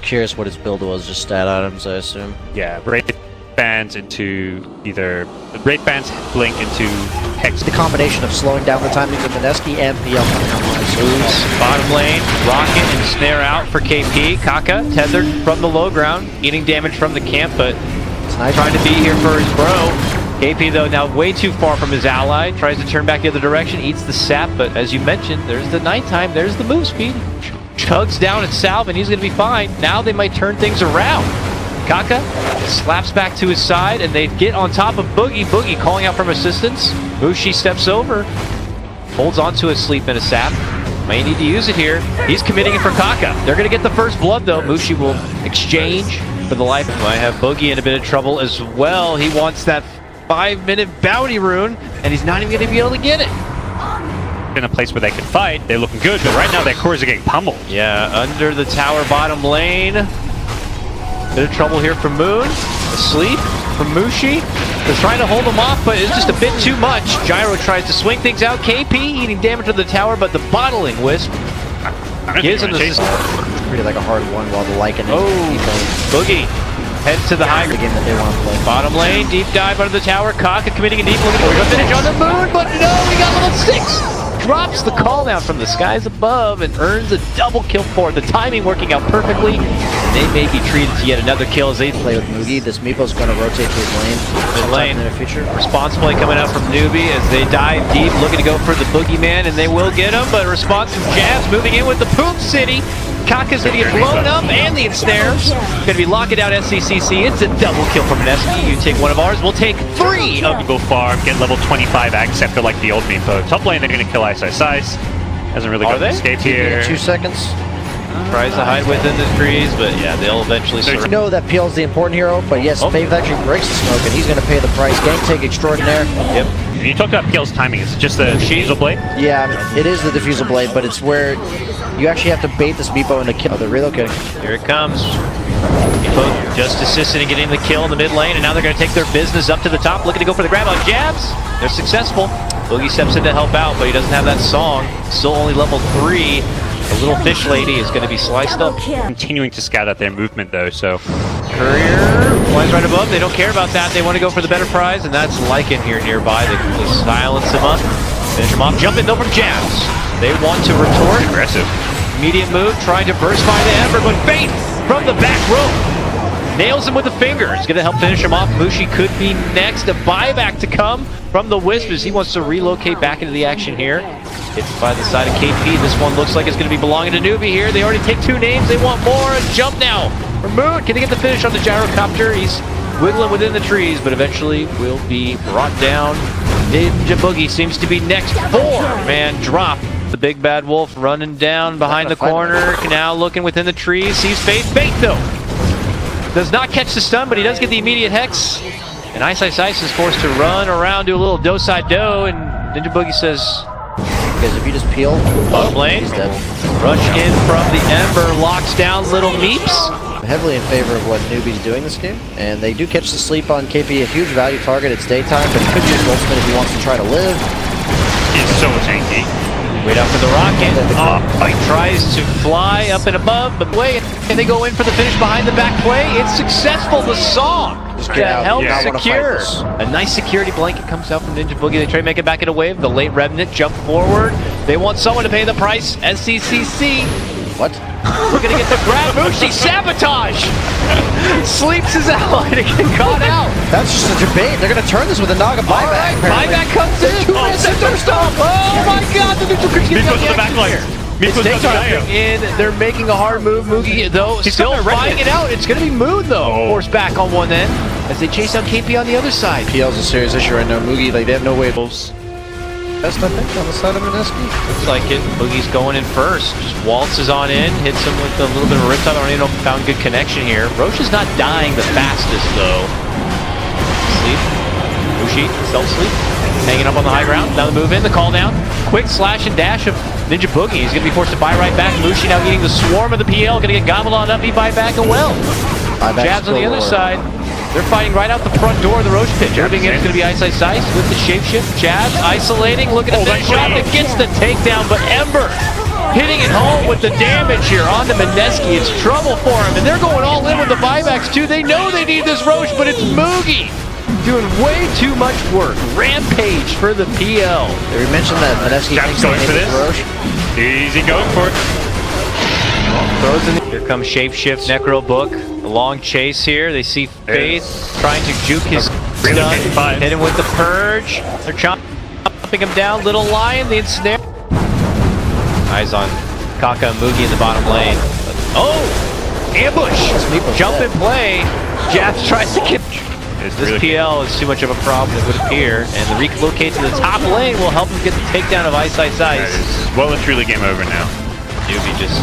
curious what his build was, just stat items, I assume. Yeah, Wraith bands into either... Wraith bands blink into Hex. The combination of slowing down the timings of Mineski and PL coming online. Moves bottom lane, rocket and snare out for KP. Kaka tethered from the low ground, eating damage from the camp, but trying to be here for his bro. KP though now way too far from his ally, tries to turn back the other direction, eats the sap, but as you mentioned, there's the nighttime, there's the move speed. Chugs down at Salve and he's gonna be fine. Now they might turn things around. Kaka slaps back to his side and they get on top of Boogie. Boogie calling out from assistance. Mushi steps over, holds onto his sleep and a sap. May need to use it here. He's committing it for Kaka. They're gonna get the first blood though. Mushi will exchange for the life. Might have Boogie in a bit of trouble as well. He wants that 5-minute bounty rune and he's not even gonna be able to get it. In a place where they can fight, they're looking good, but right now their cores are getting pummeled. Yeah, under the tower bottom lane. Bit of trouble here for Moon. Asleep from Mushi. They're trying to hold him off, but it's just a bit too much. Gyro tries to swing things out. KP eating damage to the tower, but the bottling wisp gives him the... Really like a hard one while the Lycan is... Oh, Boogie heads to the high game that they want to play. Bottom lane, deep dive under the tower. Kaka committing a deep look at the finish on the Moon, but no, we got level 6. Drops the call down from the skies above and earns a double kill for it. The timing working out perfectly, and they may be treated to yet another kill as they play with Mugi. This Meepo's going to rotate to his lane. Mid lane. In the future. Response play coming out from Newbee as they dive deep, looking to go for the boogeyman, and they will get him. But a response from Jazz moving in with the Poop City. Kaka's gonna get blown up and the ensnares. Gonna be locking out SCCC. It's a double kill from Mineski. You take one of ours, we'll take 3 of Go farm, get level 25 axe after like the old Meepo. Top lane, they're gonna kill Ice. Hasn't really got an escape here. 2 seconds. Tries to hide within the trees, but yeah, they'll eventually surrender. You know that PL's the important hero, but yes, Fave actually breaks the smoke, and he's going to pay the price. Gang take extraordinaire. Yep. You talked about PL's timing. Is it just the diffusal blade? Yeah, it is the diffusal blade, but it's where you actually have to bait this Meepo into kill. They're relocating. Here it comes. Meepo just assisted in getting the kill in the mid lane, and now they're going to take their business up to the top, looking to go for the grab on Jabs. They're successful. Boogie steps in to help out, but he doesn't have that song. Still only level 3. The little fish lady is going to be sliced up. Continuing to scout out their movement though, so... Courier flies right above. They don't care about that. They want to go for the better prize, and that's Lycan here nearby. They can just silence him up, finish him off. Jump in though from Jabs. They want to retort. Aggressive. Immediate move, trying to burst by the Ember, but bait from the back row. Nails him with the finger. It's going to help finish him off. Mushi could be next. A buyback to come from the Wisp as he wants to relocate back into the action here. Hit by the side of KP. This one looks like it's going to be belonging to Newbee here. They already take 2 names. They want more. A jump now for Moon. Can they get the finish on the gyrocopter? He's wiggling within the trees, but eventually will be brought down. Ninja Boogie seems to be next. 4-man drop. The big bad wolf running down behind the corner. Now looking within the trees. Sees Fate. Fate though does not catch the stun, but he does get the immediate hex. And Ice is forced to run around, do a little do-side-do, and Ninja Boogie says, because if you just peel, bottom lane, rush in from the Ember, locks down little Meeps. Heavily in favor of what Newbee's doing this game, and they do catch the sleep on KP, a huge value target. It's daytime, but he could use ultimate if he wants to try to live. He's so tanky. Wait out for the rocket. He tries to fly up and above, but wait, and they go in for the finish behind the back play. It's successful. The song to help secure. A nice security blanket comes out from Ninja Boogie. They try to make it back in a wave. The late Remnant jump forward. They want someone to pay the price. SCCC. What? We're gonna get the grab. Mushi sabotage. Sleeps his ally to get caught out. That's just a debate. They're gonna turn this with a Naga buyback. Buyback comes in. 2 minutes and they're stopped. Oh my God! The neutral creature's getting Meepo's in the back line. Meepo's coming in. They're making a hard move. Mugi though still fighting it out. It's gonna be Moon though. Forced back on one end as they chase out KP on the other side. PL's a serious issue right now. Mugi, like they have no way. Best, I think, on the side of Mineski. Looks like it. Boogie's going in first. Just waltzes on in, hits him with a little bit of a riptide. I don't even know if found good connection here. Roche is not dying the fastest, though. Sleep. Mushi, self-sleep. Hanging up on the high ground. Now the move in, the call down. Quick slash and dash of Ninja Boogie. He's going to be forced to buy right back. Mushi now eating the swarm of the PL. Going to get gobbled on up. He buy back as well. Jabs on the other side. They're fighting right out the front door of the Roche pit. Jumping in is going to be Ice with the shapeshift. Jabs isolating, looking at that shot that gets the takedown, but Ember hitting it home with the damage here onto Mineski. It's trouble for him, and they're going all in with the buybacks too. They know they need this Roche, but it's Moogie doing way too much work. Rampage for the PL. Did we mention that Mineski thinks going for this? Roche? Easy going for it. Throws in. Here comes Shapeshift, Necro Book. A long chase here. They see Faith trying to juke his stun. Hit him with the Purge. They're chopping him down. Little Lion, the ensnare. Eyes on Kaka and Moogie in the bottom lane. Oh! Ambush! Jump and play. Japs tries to get. This PL is too much of a problem, it would appear, and the relocate to the top lane will help him get the takedown of Ice. Well and truly game over now. Newbee just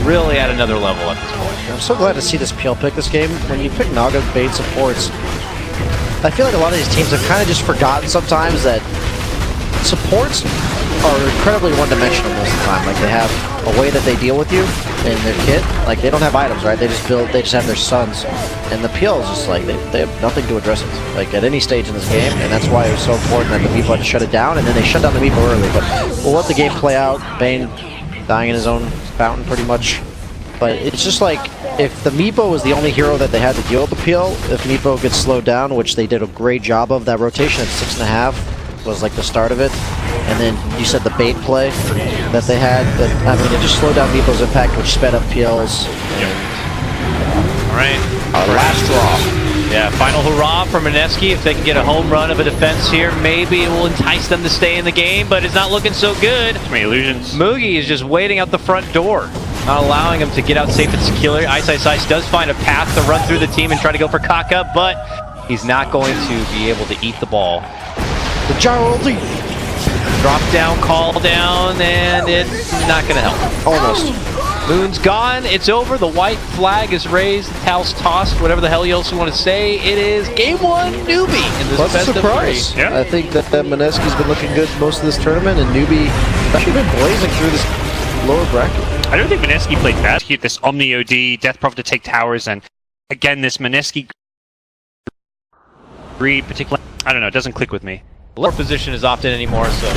really at another level at this point. I'm so glad to see this PL pick this game. When you pick Naga bait supports, I feel like a lot of these teams have kind of just forgotten sometimes that supports are incredibly one-dimensional most of the time. Like, they have a way that they deal with you in their kit. Like, they don't have items, right? They just have their sons. And the PL is just like, they have nothing to address it, like, at any stage in this game. And that's why it was so important that the Meepo had to shut it down, and then they shut down the Meepo early. But we'll let the game play out. Bane dying in his own fountain, pretty much. But it's just like, if the Meepo was the only hero that they had to deal with the PL, if Meepo gets slowed down, which they did a great job of, that rotation at 6.5 was like the start of it. And then you said the bait play that they had, that, I mean, it just slowed down Meepo's impact, which sped up PL's. All right, last draw. Yeah, final hurrah for Mineski. If they can get a home run of a defense here, maybe it will entice them to stay in the game, but it's not looking so good. Too many illusions. Moogie is just waiting out the front door, not allowing him to get out safe and secure. Ice does find a path to run through the team and try to go for Kaka, but he's not going to be able to eat the ball. The gyro ulti. Drop down, call down, and it's not going to help. Almost. Moon's gone, it's over, the white flag is raised, the towel's tossed, whatever the hell you also want to say. It is game one, Newbee in this best of three. Yeah. I think that Mineski's been looking good most of this tournament, and Newbee has actually been blazing through this lower bracket. I don't think Mineski played bad. Keep this Omni OD, Death Prophet to take towers, and again, this Mineski read particularly, I don't know, it doesn't click with me. Lower position is often anymore, so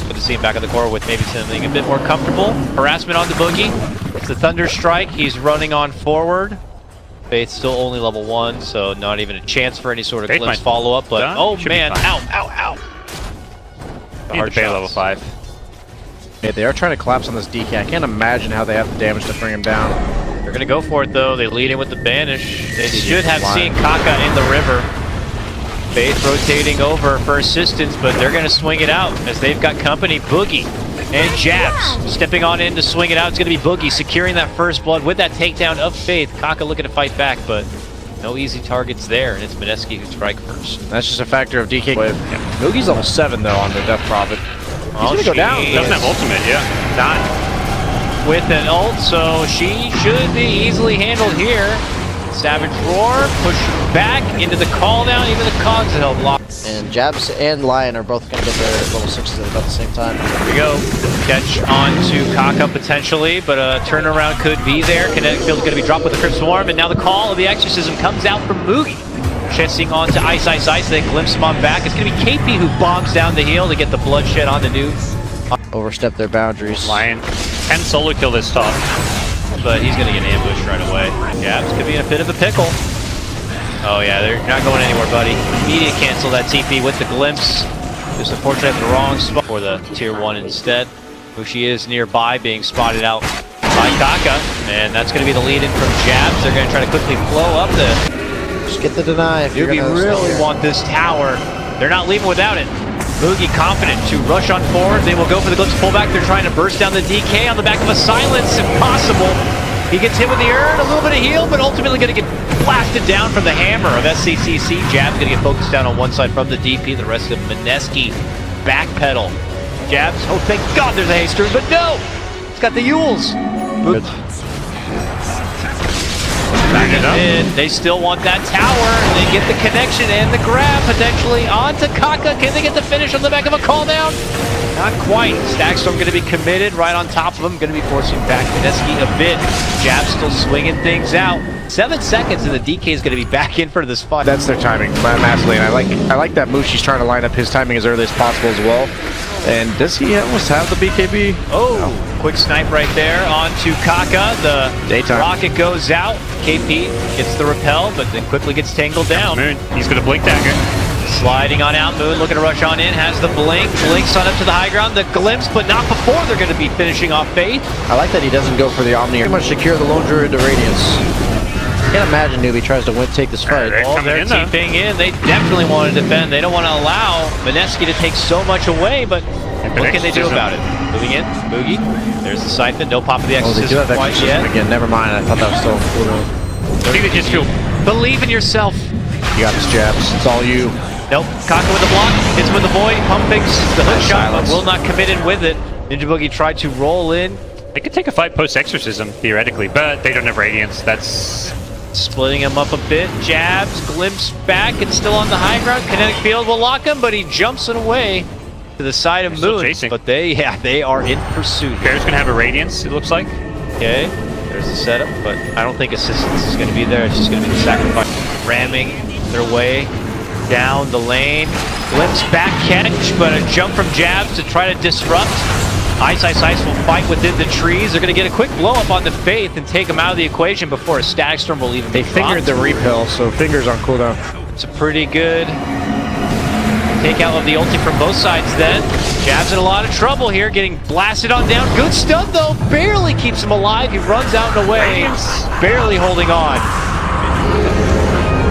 good to see him back on the court with maybe something a bit more comfortable. Harassment on the Boogie. It's the Thunder Strike. He's running on forward. Faith's still only level 1, so not even a chance for any sort of glimpse follow-up. But oh man, ow. Need to pay level 5. Yeah, they are trying to collapse on this DK. I can't imagine how they have the damage to bring him down. They're gonna go for it though. They lead in with the banish. They should have seen Kaka in the river. Faith rotating over for assistance, but they're going to swing it out as they've got company. Boogie and Jabs stepping on in to swing it out. It's going to be Boogie securing that first blood with that takedown of Faith. Kaka looking to fight back, but no easy targets there, and it's Mineski who strike first. That's just a factor of DK. Yeah. Boogie's level 7 though on the Death Prophet. He's going to go down. Doesn't have ultimate, yeah. Not with an ult, so she should be easily handled here. Savage Roar, push back into the call down, even the cogs held locked. And Jabs and Lion are both going to get their level 6s at about the same time. Here we go. Catch onto Kaka potentially, but a turnaround could be there. Kinetic Field is going to be dropped with the Crypt Swarm, and now the call of the Exorcism comes out from Moogie. Chasing onto Ice, they glimpse him on back. It's going to be KP who bombs down the hill to get the bloodshed on the Newbee. Overstep their boundaries. Lion can solo kill this top, but he's going to get ambushed right away. Jabs could be in a bit of a pickle. Oh yeah, they're not going anywhere, buddy. Immediate cancel that TP with the glimpse. Just unfortunately at the wrong spot for the tier 1 instead. Mushi is nearby, being spotted out by Kaka, and that's going to be the lead in from Jabs. They're going to try to quickly flow up the... Just get the deny if Newbee really want this tower. They're not leaving without it. Moogie confident to rush on forward. They will go for the glimpse pullback. They're trying to burst down the DK on the back of a silence if possible. He gets hit with the urn, a little bit of heal, but ultimately going to get blasted down from the hammer of SCCC. Jabs going to get focused down on one side from the DP. The rest of Mineski backpedal. Jabs, oh thank God there's a haste rune, but no! It's got the Yules. They still want that tower. They get the connection and the grab potentially onto Kaka. Can they get the finish on the back of a call down? Not quite. Stackstorm going to be committed right on top of him. Going to be forcing back Mineski a bit. Jab still swinging things out. 7 seconds and the DK is going to be back in for this fight. That's their timing, massively, and I like that move. She's trying to line up his timing as early as possible as well. And does he almost have the BKB? Oh, no. Quick snipe right there onto Kaka. The Daytime. rocket goes out. KP gets the repel, but then quickly gets tangled down. Moon, he's going to blink dagger. Sliding on out, Moon looking to rush on in, has the blink, blinks on up to the high ground, the glimpse, but not before they're going to be finishing off Faith. I like that he doesn't go for the Omni. Pretty much secure the lone druid to Radiance. Can't imagine Newbee tries to take this fight. Oh, they're TPing in. They definitely want to defend. They don't want to allow Mineski to take so much away, but what can they do about it? Moving in, Boogie. There's the Siphon. No pop of the Exorcism quite yet. Again, never mind. I thought that was still cool. I think they just feel. Believe in yourself. You got this, Jabs. It's all you. Nope. Kaka with the block. Hits with the void. Pump fakes the hook shot, but will not commit in with it. Ninja Boogie tried to roll in. They could take a fight post-Exorcism, theoretically, but they don't have Radiance. That's... Splitting him up a bit. Jabs, glimpse back. It's still on the high ground. Kinetic field will lock him, but he jumps it away to the side of Moon. But they are in pursuit. Bear's going to have a Radiance, it looks like. Okay. There's the setup, but I don't think assistance is going to be there. It's just going to be the sacrifice. Ramming their way down the lane. Glimpse back catch, but a jump from Jabs to try to disrupt. Ice will fight within the trees. They're going to get a quick blow up on the Faith and take him out of the equation before a Static Storm will even be fingered the repel, so fingers on cooldown. It's a pretty good takeout of the ulti from both sides then. Jabs in a lot of trouble here, getting blasted on down. Good stun though, barely keeps him alive. He runs out and away, barely holding on.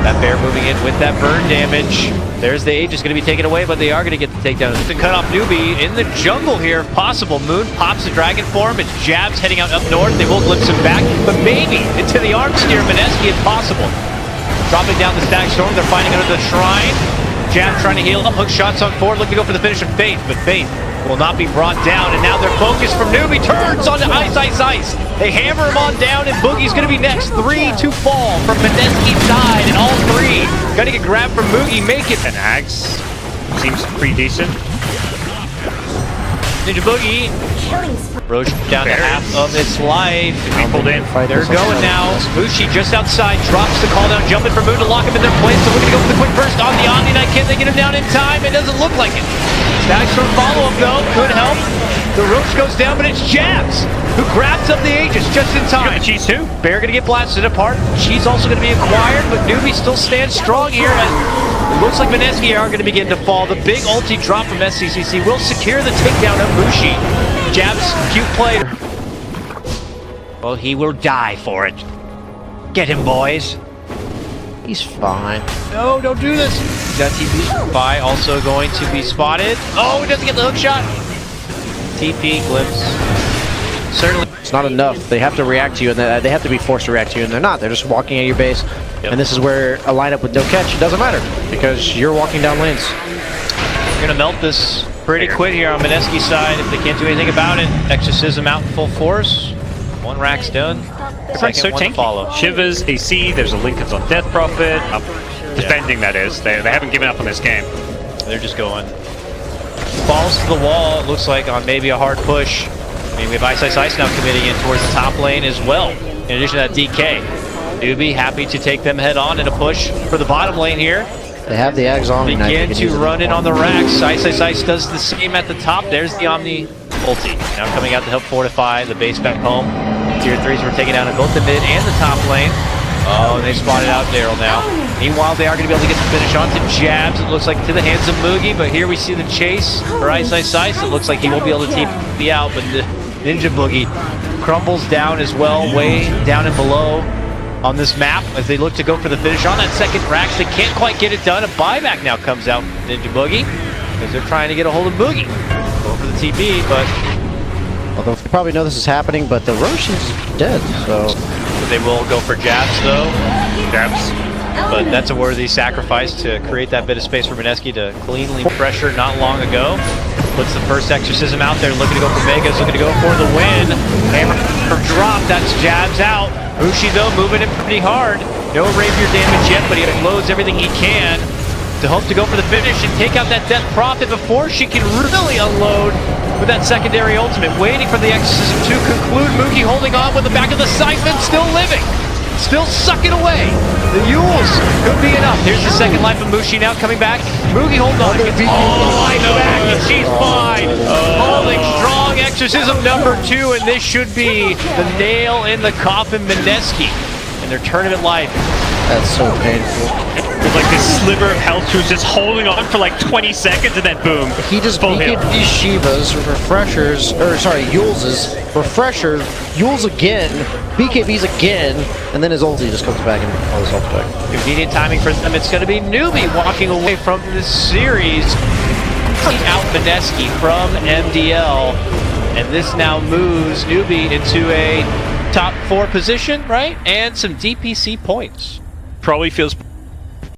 That Bear moving in with that burn damage. There's the Aegis going to be taken away, but they are going to get the takedown. To cut off Newbee in the jungle here, if possible. Moon pops the dragon form. It's Jabs heading out up north. They will glimpse him back, but maybe into the arm steer. Mineski if possible. Dropping down the Static Storm. They're fighting under the shrine. Jabs trying to heal up. Hook shots on forward. Looking to go for the finish of Faith, but Faith will not be brought down. And now their focus from Newbee turns onto Ice. They hammer him on down, and Boogie's going to be next. 3 to fall from Mineski's side, and all 3 got to get grabbed from Boogie. Make it. And Axe seems pretty decent. Ninja Boogie. Roche down to half of its life. Pulled in. They're going now. Bushi just outside, drops the call down, jumping for Moon to lock him in their place. So we're going to go for the quick burst on the Omni Knight. Can they get him down in time? It doesn't look like it. Static Storm follow-up though, could help. The Roche goes down, but it's Jabs who grabs up the Aegis just in time. The cheese too. Bear going to get blasted apart. She's also going to be acquired, but Newbee still stands strong here. It looks like Mineski are going to begin to fall. The big ulti drop from SCCC will secure the takedown of Bushi. Jabs, cute play. Well, he will die for it. Get him, boys. He's fine. No, don't do this. That TP by also going to be spotted. Oh, he doesn't get the hook shot. TP glimpse. Certainly. It's not enough. They have to react to you, and they have to be forced to react to you, and they're not. They're just walking at your base. Yep. And this is where a lineup with no catch, it doesn't matter, because you're walking down lanes. We're going to melt this pretty quick here on Mineski's side if they can't do anything about it. Exorcism out in full force. 1 rack's done. Second one to follow. Shivers, AC, there's a Lincoln's on Death Prophet. Defending, that is. They haven't given up on this game. They're just going. Falls to the wall, it looks like, on maybe a hard push. I mean, we have Ice now committing in towards the top lane as well. In addition to that DK. Newbee happy to take them head on in a push for the bottom lane here. They have the Ags on. Begin to run in on the racks. Ice does the same at the top. There's the Omni ulti. Now coming out to help fortify the base back home. Tier 3s were taken down in both the mid and the top lane. Oh, and they spotted out Daryl now. Meanwhile, they are going to be able to get the finish onto Jabs. It looks like to the hands of Moogie, but here we see the chase for Ice. It looks like he won't be able to TP out, but the Ninja Boogie crumbles down as well, way down and below on this map as they look to go for the finish on that second rack. They can't quite get it done. A buyback now comes out from Ninja Boogie as they're trying to get a hold of Boogie. Go for the TP, but... Although they probably know this is happening, but the Roche is dead, so... They will go for Jabs, though. Jabs. But that's a worthy sacrifice to create that bit of space for Mineski to cleanly pressure not long ago. Puts the first Exorcism out there, looking to go for Vegas, looking to go for the win. Hammer drop, that's Jabs out. Bushi, though, moving in pretty hard. No Rapier damage yet, but he unloads everything he can to hope to go for the finish and take out that Death Prophet before she can really unload with that secondary ultimate. Waiting for the Exorcism to conclude. Moogie holding on with the back of the Siphon, still living. still sucking away. The Yules could be enough. Here's the second life of Mushi now coming back. Mugi, hold on. Gets all the life back, and she's fine. Holding strong exorcism number 2, and this should be the nail in the coffin. Mineski and their tournament life. That's so painful. With like this sliver of health who's just holding on for like 20 seconds and then boom. He just full heal. BKB Shivas, refreshers, or sorry, Yules's, refreshers, Yules again, BKBs again, and then his ulti just comes back and all his ulti back. Convenient timing for them. It's going to be Newbee walking away from this series. Out Mineski from MDL, and this now moves Newbee into a top 4 position, right? And some DPC points. Probably feels